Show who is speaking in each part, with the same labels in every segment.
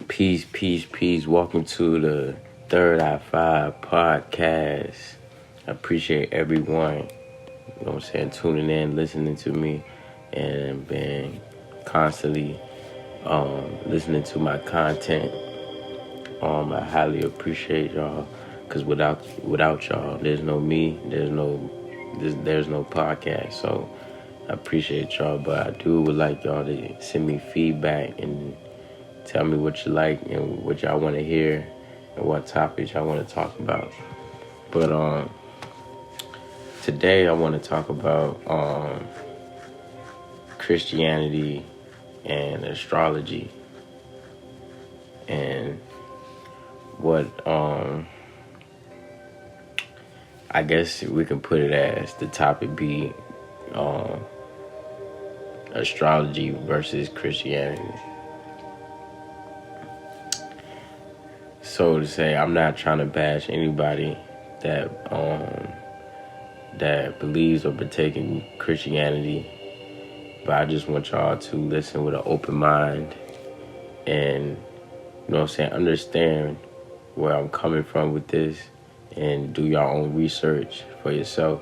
Speaker 1: Peace, peace, peace. Welcome to the Third Eye Five podcast. I appreciate everyone, tuning in, listening to me, and being constantly listening to my content. I highly appreciate y'all, because without y'all, there's no me, there's no podcast. So I appreciate y'all, but I would like y'all to send me feedback and tell me what you like and what y'all want to hear and what topics y'all want to talk about. But today I want to talk about Christianity and astrology, and what I guess we can put it as the topic be astrology versus Christianity. So to say, I'm not trying to bash anybody that believes or partake in Christianity, but I just want y'all to listen with an open mind and, understand where I'm coming from with this, and do your own research for yourself,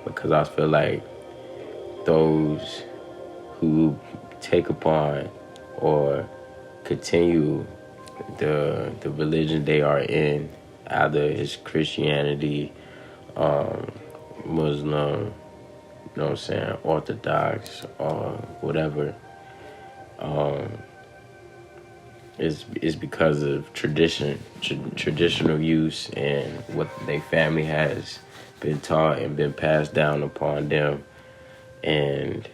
Speaker 1: because I feel like those who take upon or continue the religion they are in, either it's Christianity, Muslim, Orthodox, or whatever, is because of traditional use, and what their family has been taught and been passed down upon them, and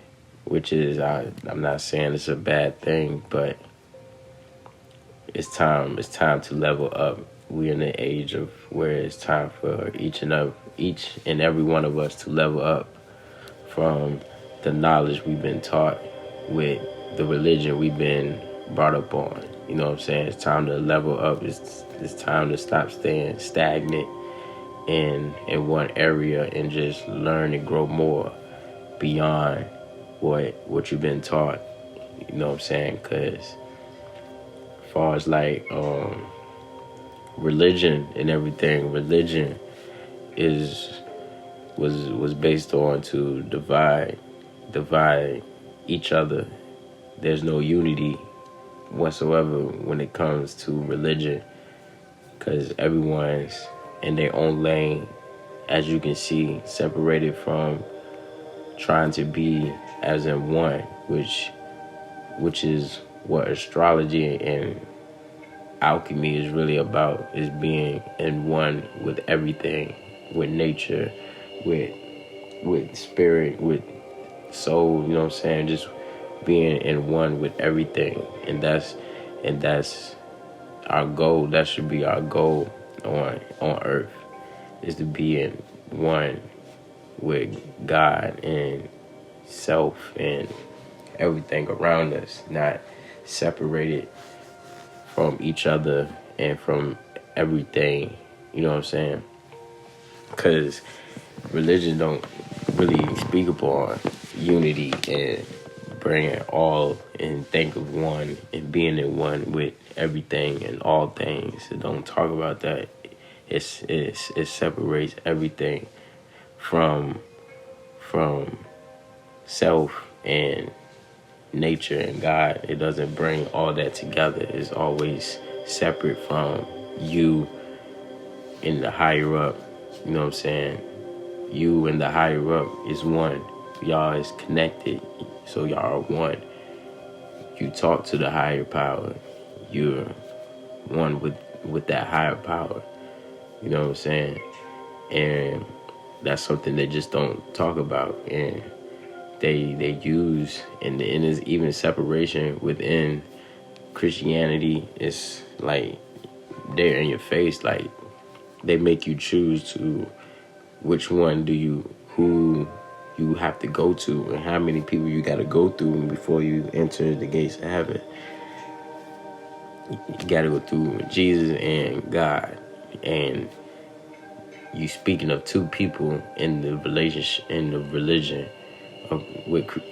Speaker 1: which is, I'm not saying it's a bad thing, but it's time to level up. We're in the age of where it's time for each and every one of us to level up from the knowledge we've been taught with the religion we've been brought up on. You know what I'm saying? It's time to level up. It's time to stop staying stagnant in one area and just learn and grow more beyond what you've been taught. You know what I'm saying? Because as far as like religion and everything, religion was based on to divide each other. There's no unity whatsoever when it comes to religion, because everyone's in their own lane, as you can see, separated from trying to be as in one, which is what astrology and alchemy is really about, is being in one with everything, with nature, with spirit, with soul, just being in one with everything. And that's our goal. That should be our goal on earth, is to be in one with God and self and everything around us, not separated from each other and from everything. You know what I'm saying? Because religion don't really speak upon unity and bringing all and think of one and being in one with everything and all things. It don't talk about that. It separates everything from self and nature and God. It doesn't bring all that together. It's always separate from you and the higher up. You know what I'm saying? You and the higher up is one. Y'all is connected, so y'all are one. You talk to the higher power. You're one with that higher power. You know what I'm saying? And that's something they just don't talk about, and they use, and there's even separation within Christianity. It's like they're in your face, like they make you choose to which one who you have to go to, and how many people you got to go through before you enter the gates of heaven. You got to go through Jesus and God, and you speaking of two people in the relationship, in the religion of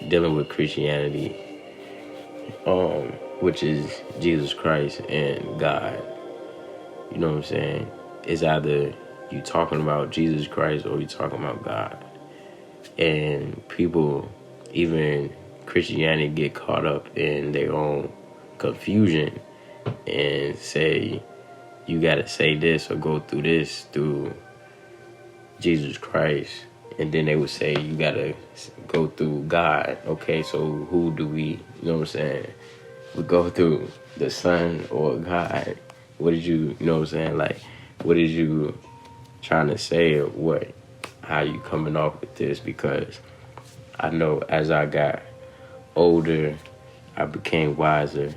Speaker 1: dealing with Christianity. which is Jesus Christ and God. You know what I'm saying? It's either you talking about Jesus Christ or you talking about God. And people, even Christianity, get caught up in their own confusion and say you gotta say this or go through this through Jesus Christ, and then they would say you gotta go through God. Okay, so who do we, you know what I'm saying? We go through the Son or God. What did you know what I'm saying? Like, what is you trying to say, or what? How you coming off with this? Because I know as I got older, I became wiser,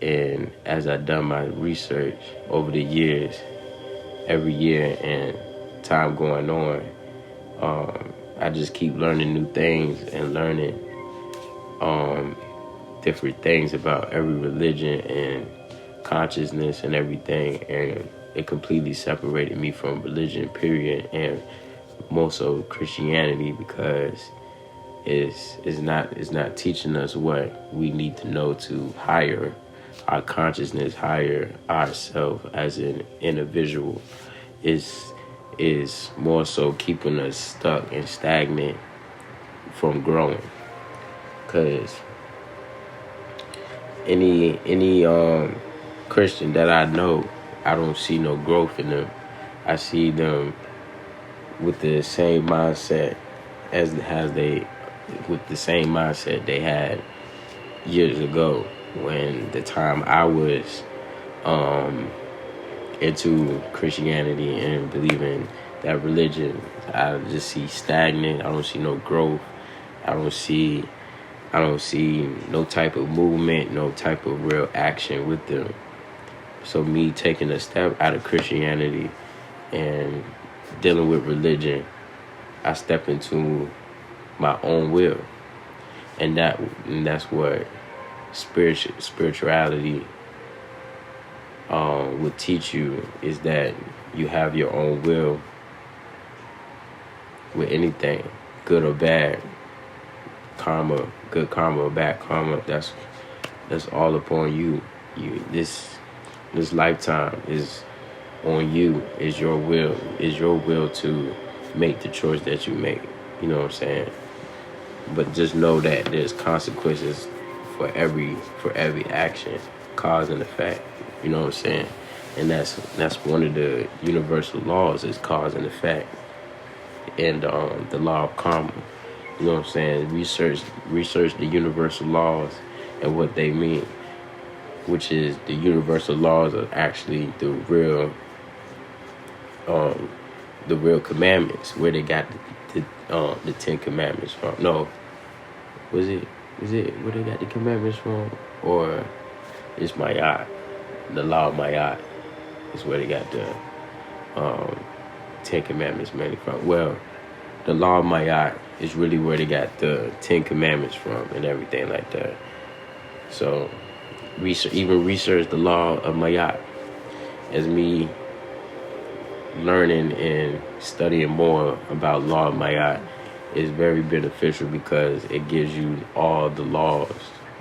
Speaker 1: and as I done my research over the years, every year and time going on, I just keep learning new things and learning different things about every religion and consciousness and everything, and it completely separated me from religion, period, and more so Christianity, because it's not teaching us what we need to know to higher our consciousness, higher ourselves as an individual. Is more so keeping us stuck and stagnant from growing. Cause any Christian that I know, I don't see no growth in them. I see them with the same mindset with the same mindset they had years ago, when the time I was into Christianity and believing that religion. I just see stagnant. I don't see no growth. I don't see no type of movement, no type of real action with them. So me taking a step out of Christianity and dealing with religion, I step into my own will, and that's what spirituality will teach you, is that you have your own will with anything, good or bad, karma, good karma or bad karma. That's all upon you. This lifetime is on you. Is your will. Is your will to make the choice that you make. You know what I'm saying? But just know that there's consequences for every action, cause and effect. You know what I'm saying? And that's one of the universal laws, is cause and effect, and the law of karma. You know what I'm saying? Research the universal laws and what they mean, which is the universal laws are actually the real commandments, where they got the 10 commandments from. No, was it where they got the commandments from, or it's Mayat? The law of Mayat is where they got the 10 commandments mainly from. Well, the law of Mayat is really where they got the 10 commandments from and everything like that. So research the law of Mayat. As me learning and studying more about law of Mayat is very beneficial, because it gives you all the laws,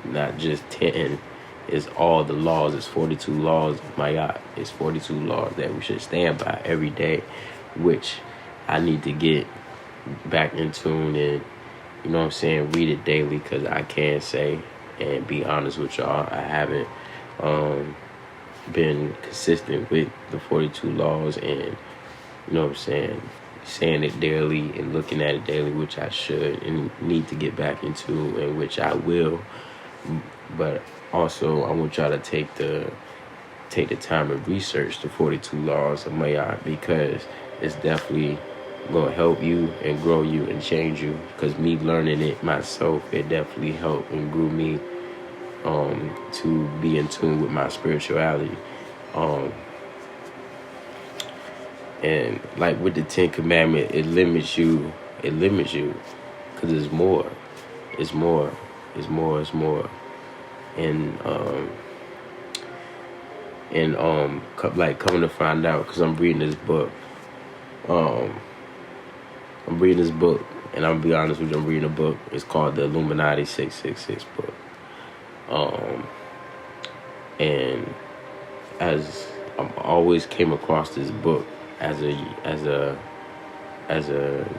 Speaker 1: not just 10. It's all the laws. It's 42 laws of Mayat. It's 42 laws that we should stand by every day, which I need to get back in tune and, you know what I'm saying, read it daily, because I can say and be honest with y'all, I haven't been consistent with the 42 laws, and, you know what I'm saying it daily and looking at it daily, which I should and need to get back into, and which I will. But also, I want y'all to take the time and research the 42 laws of Mayat, because it's definitely going to help you and grow you and change you. Because me learning it myself, it definitely helped and grew me to be in tune with my spirituality. And like with the 10 Commandments, it limits you, because it's more. Like, coming to find out, because I'm reading this book. And I'm gonna be honest with you, I'm reading a book. It's called the Illuminati 666 book. And as I always came across this book as a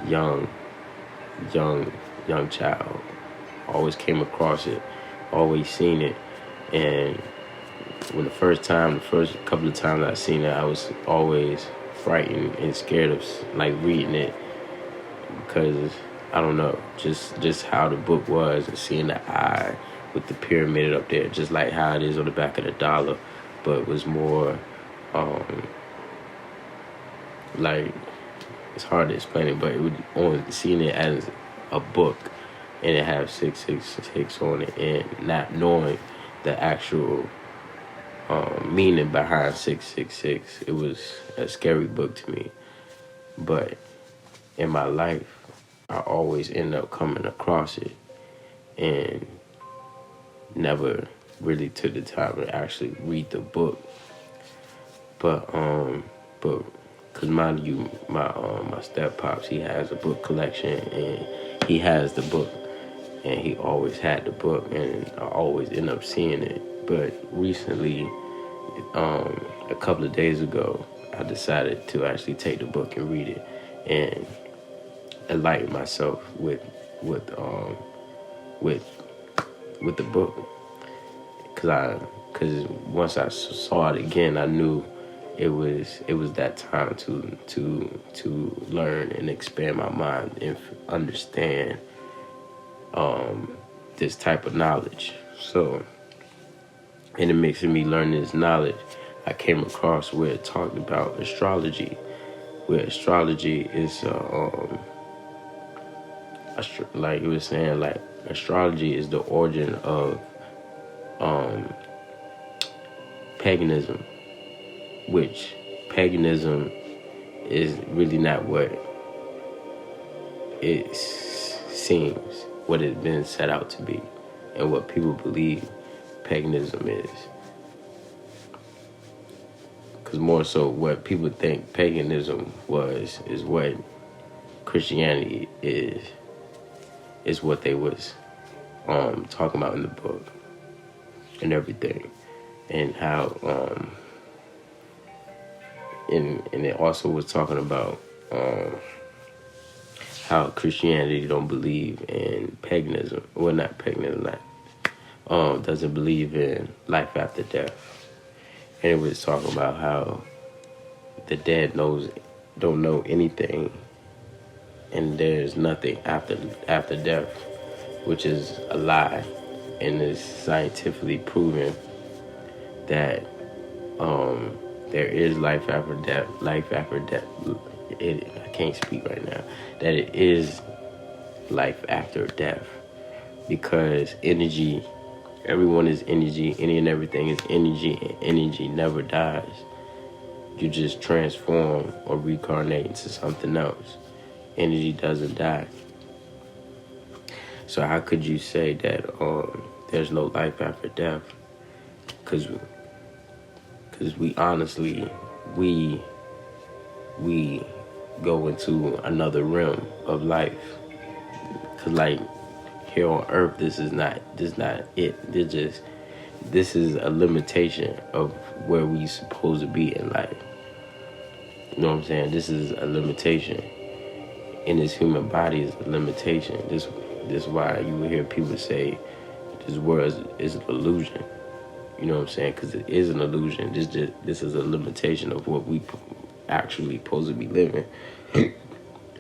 Speaker 1: young young child, always came across it, always seen it. And when the first couple of times I seen it, I was always frightened and scared of like reading it, because I don't know, just how the book was, and seeing the eye with the pyramid up there, just like how it is on the back of the dollar, but it was more like, it's hard to explain it, but it would only seeing it as a book, and it have 666 on it, and not knowing the actual meaning behind 666. It was a scary book to me. But in my life, I always end up coming across it, and never really took the time to actually read the book. But cause mind you, my step pops, he has a book collection, and he has the book, and he always had the book, and I always end up seeing it. But recently, a couple of days ago, I decided to actually take the book and read it, and enlighten myself with the book. Cause once I saw it again, I knew it was that time to learn and expand my mind and understand this type of knowledge. So, in the mix of me learning this knowledge, I came across where it talked about astrology, where astrology is like it was saying, like, astrology is the origin of paganism, which paganism is really not what it seems, what it's been set out to be, and what people believe paganism is. Because more so what people think paganism is what Christianity is what they was talking about in the book and everything. And how and it also was talking about how Christianity don't believe in paganism. Well, not paganism, doesn't believe in life after death. And it was talking about how the dead don't know anything, and there's nothing after death, which is a lie, and is scientifically proven that there is life after death. I can't speak right now. That it is life after death, because energy, everyone is energy. Any and everything is energy, and energy never dies. You just transform or reincarnate into something else. Energy doesn't die. So how could you say that there's no life after death? Because we honestly, we go into another realm of life. Because, like, here on earth, this is not it. This is a limitation of where we supposed to be in life. You know what I'm saying? This is a limitation. In this human body is a limitation. This is why you will hear people say this world is an illusion. You know what I'm saying? Because it is an illusion. This is a limitation of what we actually supposed to be living.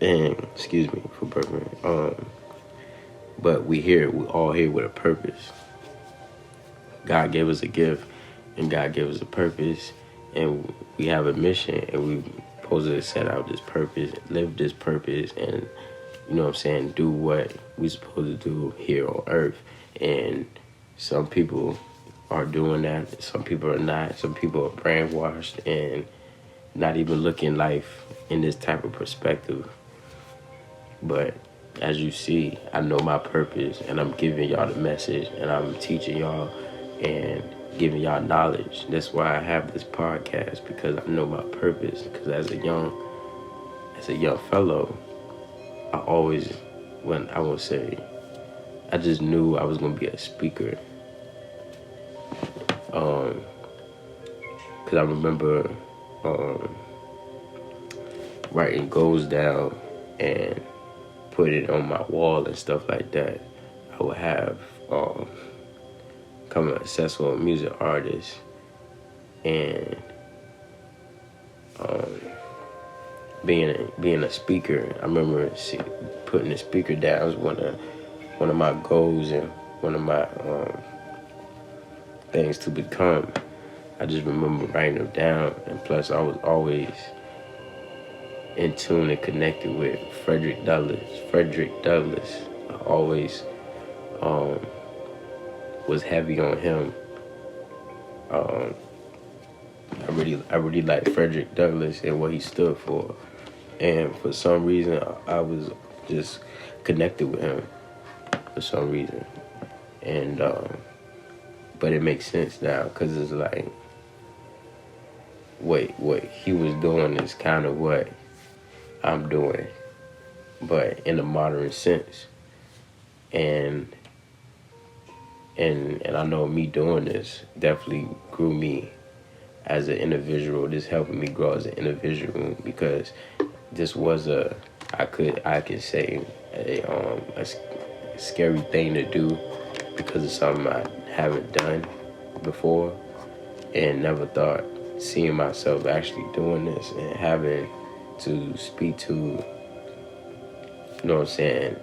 Speaker 1: And excuse me for burping. But we all here with a purpose. God gave us a gift, and God gave us a purpose, and we have a mission, and we supposed to set out this purpose, live this purpose, and you know what I'm saying, do what we supposed to do here on earth. And some people are doing that, some people are not. Some people are brainwashed and not even looking life in this type of perspective. But as you see, I know my purpose, and I'm giving y'all the message, and I'm teaching y'all and giving y'all knowledge. That's why I have this podcast, because I know my purpose. Because as a young fellow, I just knew I was going to be a speaker. Because I remember writing goals down and put it on my wall and stuff like that. I would have become a successful music artist, and being a speaker. I remember putting the speaker down was one of my goals and one of my things to become. I just remember writing them down, and plus I was always in tune and connected with Frederick Douglass. I always was heavy on him. I really liked Frederick Douglass and what he stood for, and for some reason I was just connected with him for some reason, and but it makes sense now because it's like, what he was doing is kind of what I'm doing, but in a modern sense, and I know me doing this definitely grew me as an individual. This helping me grow as an individual because this was I could say a scary thing to do because it's something I haven't done before and never thought seeing myself actually doing this and having to speak to, you know what I'm saying,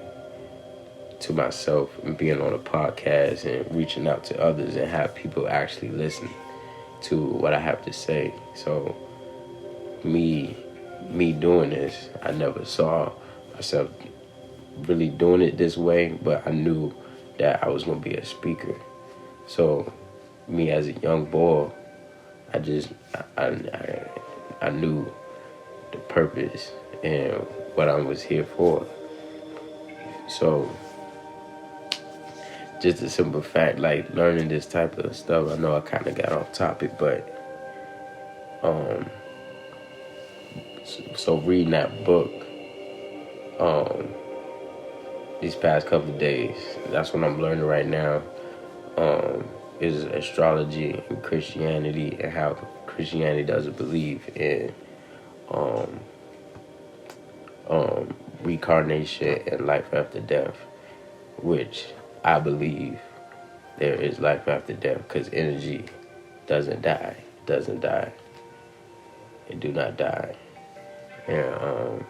Speaker 1: to myself and being on a podcast and reaching out to others and have people actually listen to what I have to say. So me doing this, I never saw myself really doing it this way, but I knew that I was going to be a speaker. So me as a young boy, I knew the purpose and what I was here for. So just a simple fact, like learning this type of stuff, I know I kind of got off topic, but so reading that book these past couple of days, that's what I'm learning right now, is astrology and Christianity and how Christianity doesn't believe in reincarnation and life after death, which I believe there is life after death because energy doesn't die. It do not die. And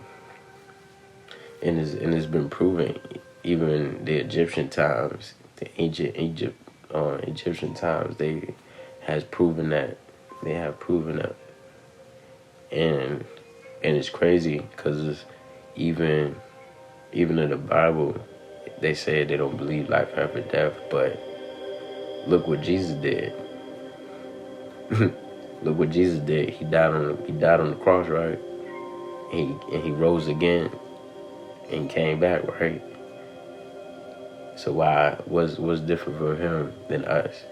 Speaker 1: it's been proven even in the Egyptian times, the ancient Egyptian times, they have proven that, and it's crazy because even in the Bible they say they don't believe life after death, but look what Jesus did. Look what Jesus did. He died on the cross, right? And he rose again and came back, right? So what's different for him than us?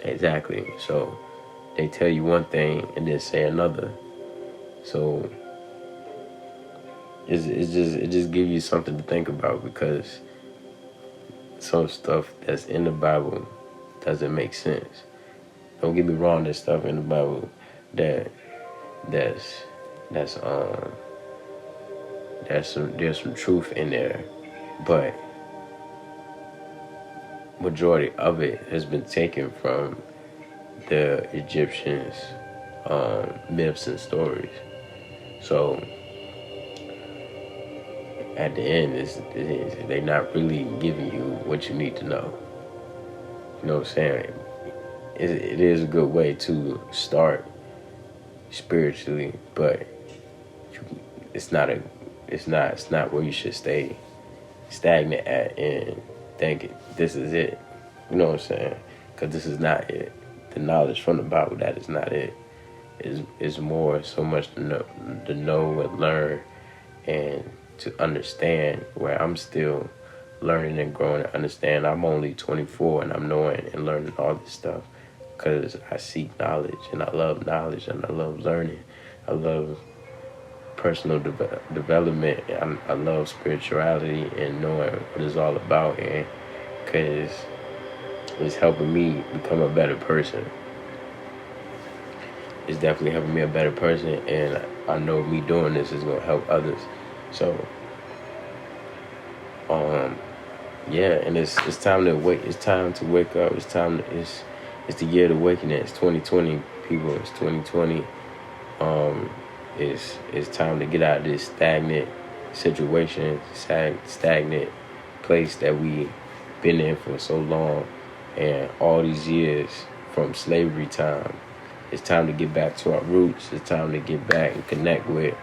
Speaker 1: Exactly. So they tell you one thing and then say another. So it just gives you something to think about because some stuff that's in the Bible doesn't make sense. Don't get me wrong, there's stuff in the Bible there's some truth in there, but majority of it has been taken from the Egyptians' myths and stories. So at the end, they're not really giving you what you need to know. You know what I'm saying? It is a good way to start spiritually, but it's not where you should stay stagnant at and think this is it. You know what I'm saying? Because this is not it. The knowledge from the Bible, that is not it. Is more so much to know and learn and to understand, where I'm still learning and growing and understand. I'm only 24 and I'm knowing and learning all this stuff because I seek knowledge and I love knowledge and I love learning. I love personal development. I love spirituality and knowing what it's all about, and because it's helping me become a better person. It's definitely helping me a better person, and I know me doing this is gonna help others. So, yeah, and it's time to wake. It's time to wake up. It's the year of awakening. It's 2020, people. It's 2020. It's time to get out of this stagnant situation, stagnant place that we been in for so long, and all these years from slavery time. It's time to get back to our roots. It's time to get back and connect with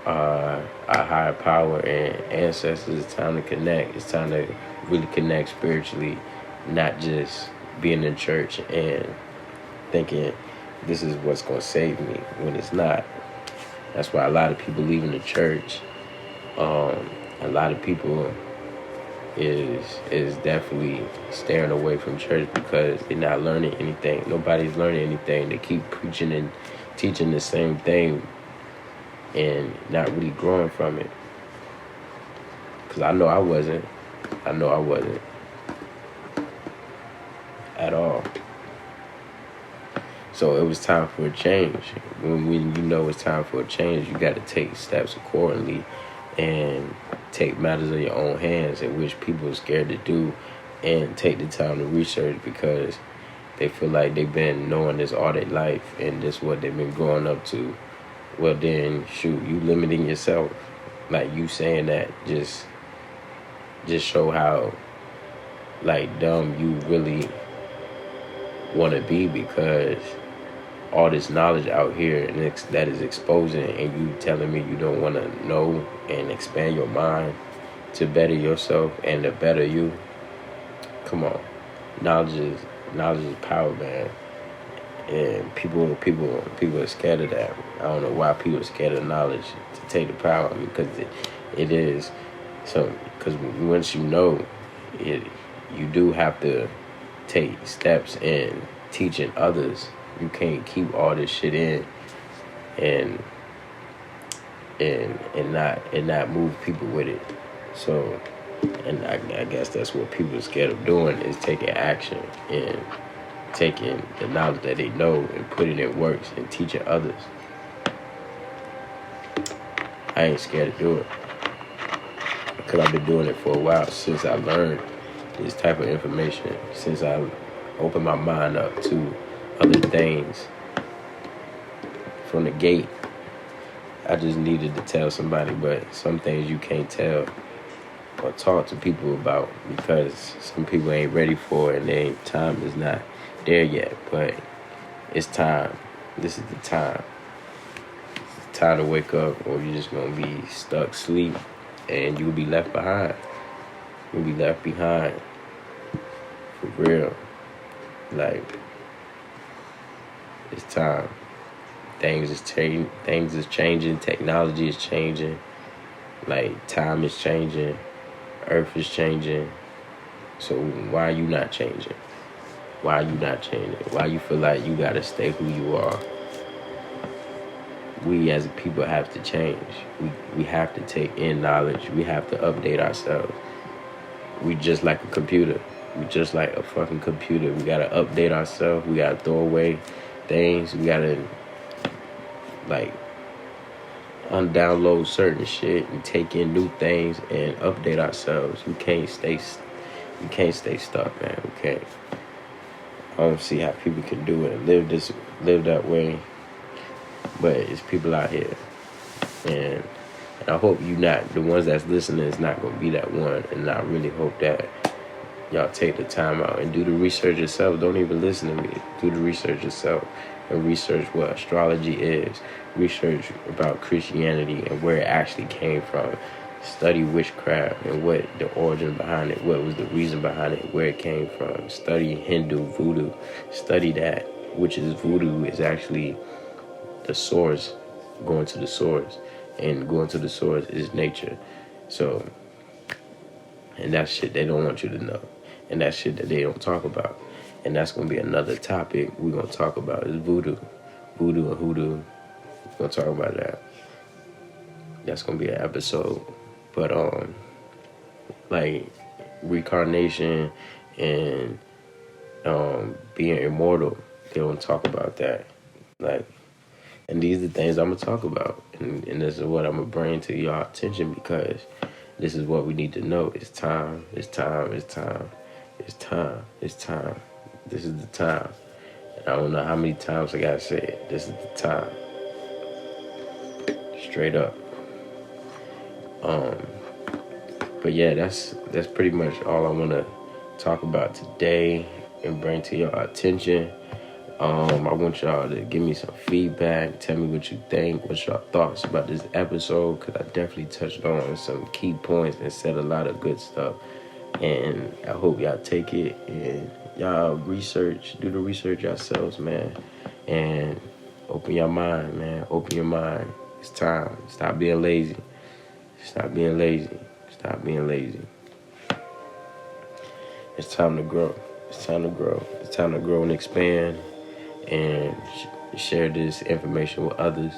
Speaker 1: our higher power and ancestors. It's time to connect. It's time to really connect spiritually, not just being in church and thinking this is what's going to save me when it's not. That's why a lot of people leaving the church. A lot of people is definitely staring away from church because they're not learning anything. Nobody's learning anything. They keep preaching and teaching the same thing and not really growing from it. Because I know I wasn't at all. So it was time for a change. When you know it's time for a change, you got to take steps accordingly and take matters in your own hands, in which people are scared to do, and take the time to research because they feel like they've been knowing this all their life and this is what they've been growing up to. Well then, shoot, you limiting yourself. Like you saying that just show how like dumb you really want to be, because all this knowledge out here and that is exposing, and you telling me you don't want to know and expand your mind to better yourself and to better you. Come on, knowledge is power, man. And people are scared of that. I don't know why people are scared of knowledge to take the power. I mean, because it is so. Because once you know it, you do have to take steps in teaching others. You can't keep all this shit in and not move people with it. So, and I guess that's what people are scared of doing, is taking action and taking the knowledge that they know and putting it in works and teaching others. I ain't scared to do it because I've been doing it for a while, since I learned this type of information, since I opened my mind up to other things from the gate. I just needed to tell somebody, but some things you can't tell or talk to people about because some people ain't ready for it and their time is not there yet. But it's time. This is the time. It's time to wake up, or you're just gonna be stuck asleep and you'll be left behind. You'll be left behind. For real. Like, it's time. Things is changing. Technology is changing. Like, time is changing. Earth is changing. So why are you not changing? Why are you not changing? Why you feel like you gotta stay who you are? We as a people have to change. We have to take in knowledge. We have to update ourselves. We just like a computer. We just like a fucking computer. We gotta update ourselves. We gotta throw away things. We gotta like undownload certain shit and take in new things and update ourselves. We can't stay stuck, man. We can't. I don't see how people can do it and live that way. But it's people out here, and I hope you not, the ones that's listening is not gonna be that one. And I really hope that y'all take the time out and do the research yourself. Don't even listen to me. Do the research yourself and research what astrology is. Research about Christianity and where it actually came from. Study witchcraft and what the origin behind it, what was the reason behind it, where it came from. Study Hindu, voodoo. Study that, which is voodoo is actually the source, going to the source. And going to the source is nature. So, and that's shit they don't want you to know. And that's shit that they don't talk about. And that's going to be another topic we're going to talk about, is voodoo. Voodoo and hoodoo. We're going to talk about that. That's going to be an episode. But, like, reincarnation and being immortal. They don't talk about that. Like, and these are the things I'm gonna talk about, and this is what I'm gonna bring to y'all attention, because this is what we need to know. It's time. It's time. It's time. It's time. It's time. This is the time. And I don't know how many times I gotta say it. This is the time. Straight up. But yeah, that's pretty much all I want to talk about today and bring to your attention. I want y'all to give me some feedback. Tell me what you think. What's your thoughts about this episode? Because I definitely touched on some key points and said a lot of good stuff. And I hope y'all take it and y'all do the research yourselves, man. And open your mind, man. Open your mind. It's time. Stop being lazy. Stop being lazy. Stop being lazy. It's time to grow. It's time to grow. It's time to grow and expand and share this information with others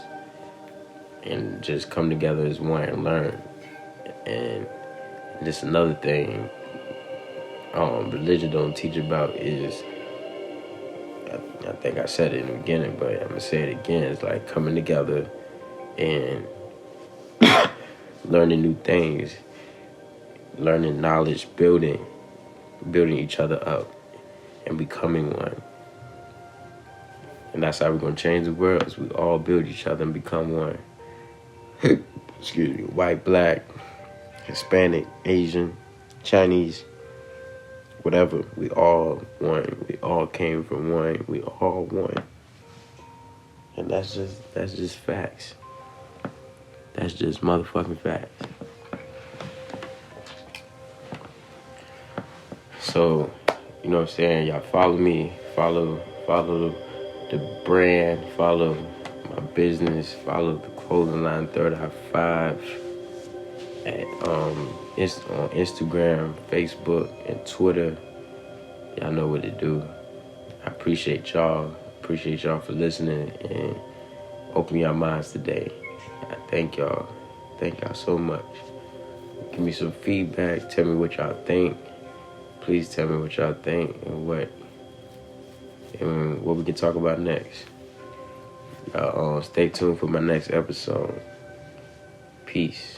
Speaker 1: and just come together as one and learn. And just another thing religion don't teach about is, I think I said it in the beginning, but I'm going to say it again. It's like coming together and learning new things, learning knowledge, building each other up and becoming one. And that's how we're going to change the world, is we all build each other and become one. Excuse me. White, black, Hispanic, Asian, Chinese, whatever. We all one. We all came from one. We all one. And that's just facts. That's just motherfucking facts. So, you know what I'm saying? Y'all follow me. Follow the brand. Follow my business. Follow the clothing line Third Eye 5 on Instagram, Facebook, and Twitter. Y'all know what to do. I appreciate y'all. Appreciate y'all for listening and open your minds today. I thank y'all. Thank y'all so much. Give me some feedback. Tell me what y'all think. Please tell me what y'all think and what we can talk about next. Stay tuned for my next episode. Peace.